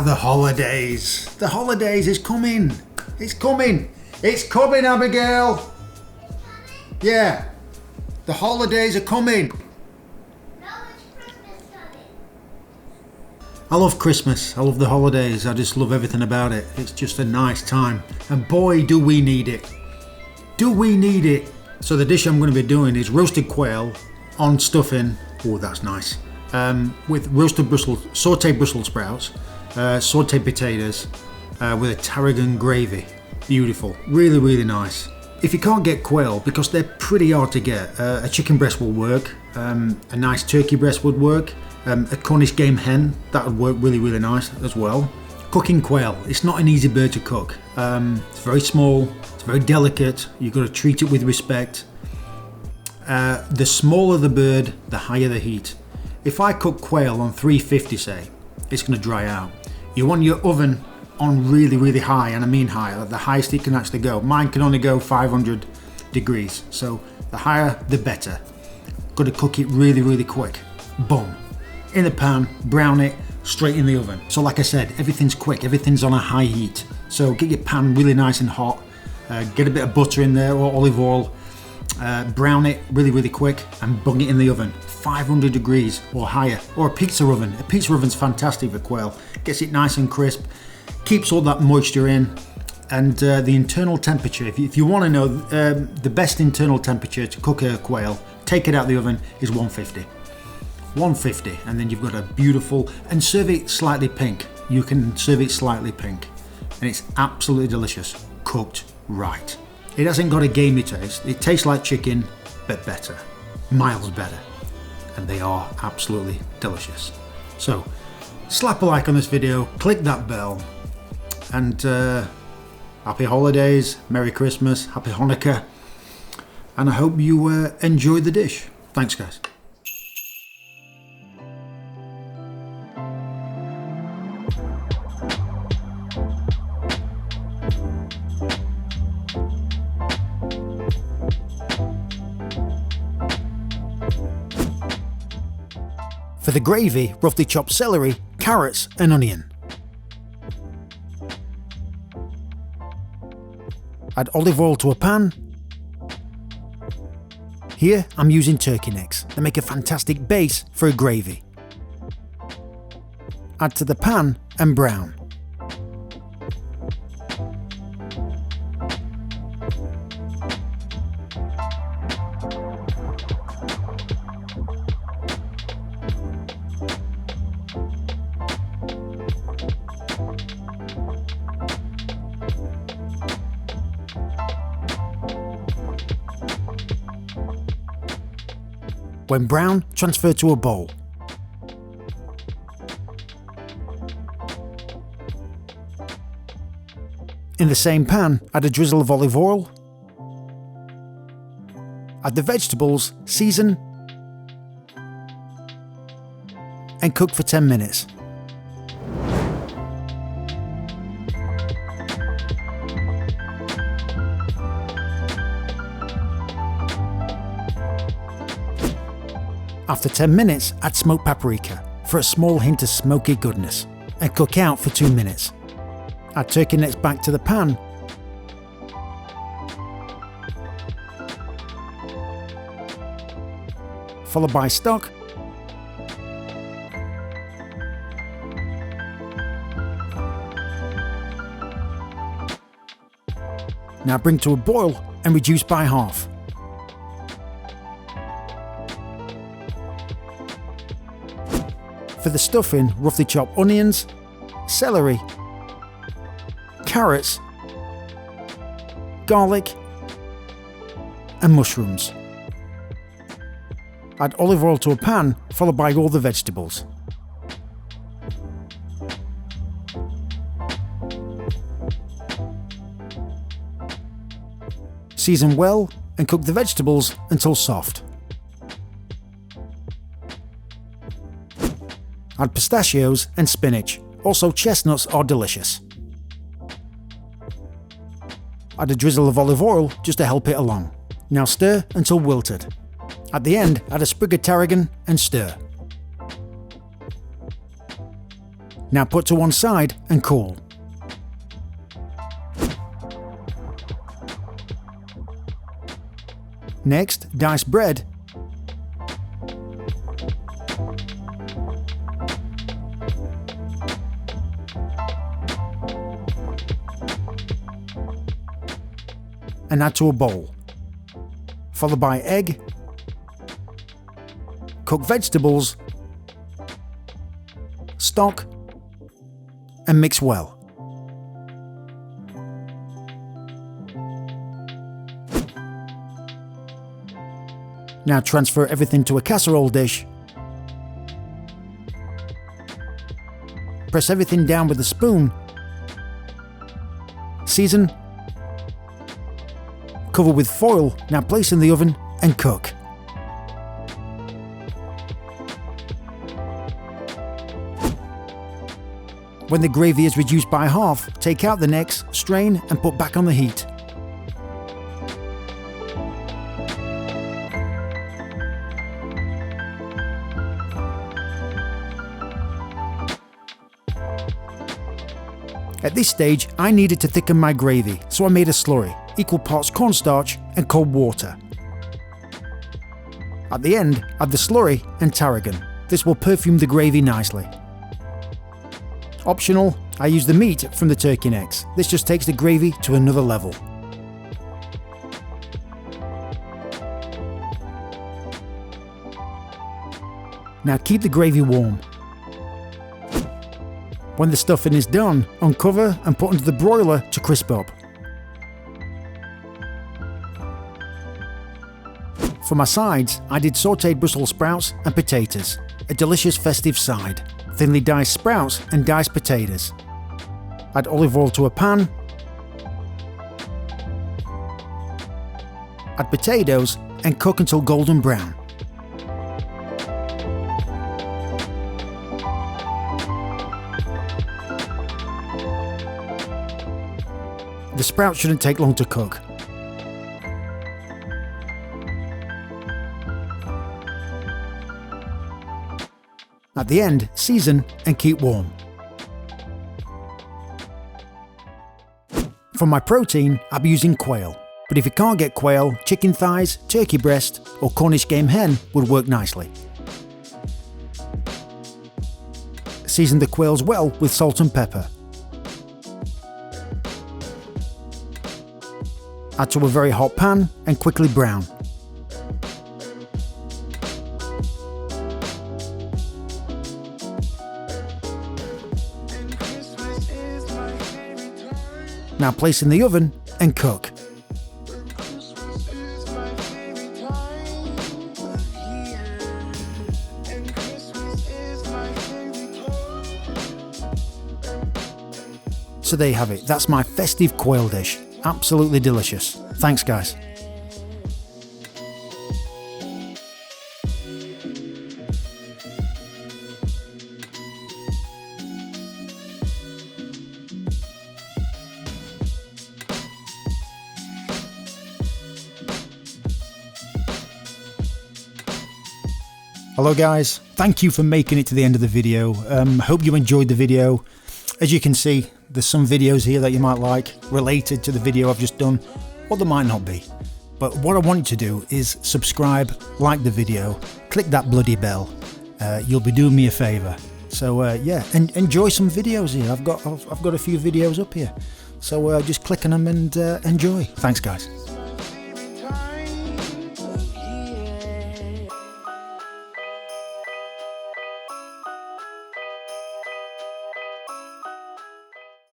The holidays. The holidays is coming. It's coming. It's coming, Abigail. Yeah. The holidays are coming. I love Christmas. I love the holidays. I just love everything about it. It's just a nice time. And boy, do we need it. Do we need it. So the dish I'm going to be doing is roasted quail on stuffing. Oh, that's nice. With sautéed Brussels sprouts, sautéed potatoes, with a tarragon gravy. Beautiful. Really, really nice. If you can't get quail, because they're pretty hard to get, a chicken breast will work. A nice turkey breast would work. A Cornish game hen, that would work really, really nice as well. Cooking quail, it's not an easy bird to cook. It's very small, it's very delicate, you've got to treat it with respect. The smaller the bird, the higher the heat. If I cook quail on 350 say, it's going to dry out. You want your oven on really, really high, and I mean high, like the highest it can actually go. Mine can only go 500 degrees, so the higher the better. Got to cook it really, really quick. Boom. In the pan, brown it, straight in the oven. So like I said, everything's quick, everything's on a high heat. So get your pan really nice and hot, get a bit of butter in there or olive oil, brown it really, really quick and bung it in the oven. 500 degrees or higher, or a pizza oven. A pizza oven's fantastic for quail. Gets it nice and crisp, keeps all that moisture in, and the internal temperature, if you want to know the best internal temperature to cook a quail, take it out of the oven, is 150. 150, and then you've got a beautiful, and serve it slightly pink. You can serve it slightly pink, and it's absolutely delicious, cooked right. It hasn't got a gamey taste. It tastes like chicken, but better, miles better, and they are absolutely delicious. So, slap a like on this video, click that bell, and happy holidays, Merry Christmas, Happy Hanukkah, and I hope you enjoy the dish. Thanks, guys. For the gravy, roughly chopped celery, carrots and onion. Add olive oil to a pan. Here I'm using turkey necks. They make a fantastic base for a gravy. Add to the pan and brown. When brown, transfer to a bowl. In the same pan, add a drizzle of olive oil. Add the vegetables, season, and cook for 10 minutes. After 10 minutes, add smoked paprika for a small hint of smoky goodness, and cook out for 2 minutes. Add turkey necks back to the pan. Followed by stock. Now bring to a boil and reduce by half. For the stuffing, roughly chop onions, celery, carrots, garlic and mushrooms. Add olive oil to a pan, followed by all the vegetables. Season well and cook the vegetables until soft. Add pistachios and spinach. Also, chestnuts are delicious. Add a drizzle of olive oil just to help it along. Now stir until wilted. At the end, add a sprig of tarragon and stir. Now put to one side and cool. Next, dice bread. And add to a bowl. Followed by egg, cooked vegetables, stock, and mix well. Now transfer everything to a casserole dish. Press everything down with a spoon. Season. Cover with foil. Now place in the oven and cook. When the gravy is reduced by half, take out the necks, strain and put back on the heat. At this stage, I needed to thicken my gravy, so I made a slurry, equal parts cornstarch and cold water. At the end, add the slurry and tarragon. This will perfume the gravy nicely. Optional, I use the meat from the turkey necks. This just takes the gravy to another level. Now keep the gravy warm. When the stuffing is done, uncover and put into the broiler to crisp up. For my sides, I did sautéed Brussels sprouts and potatoes, a delicious festive side. Thinly diced sprouts and diced potatoes. Add olive oil to a pan. Add potatoes and cook until golden brown. The sprouts shouldn't take long to cook. At the end, season and keep warm. For my protein, I'll be using quail, but if you can't get quail, chicken thighs, turkey breast or Cornish game hen would work nicely. Season the quails well with salt and pepper. Add to a very hot pan and quickly brown. Now place in the oven and cook. So there you have it, that's my festive quail dish. Absolutely delicious. Thanks guys. Hello guys, thank you for making it to the end of the video. Hope you enjoyed the video. As you can see, there's some videos here that you might like related to the video I've just done, or there might not be. But what I want you to do is subscribe, like the video, click that bloody bell. You'll be doing me a favour. So yeah, and enjoy some videos here. I've got a few videos up here. So just click on them and enjoy. Thanks guys.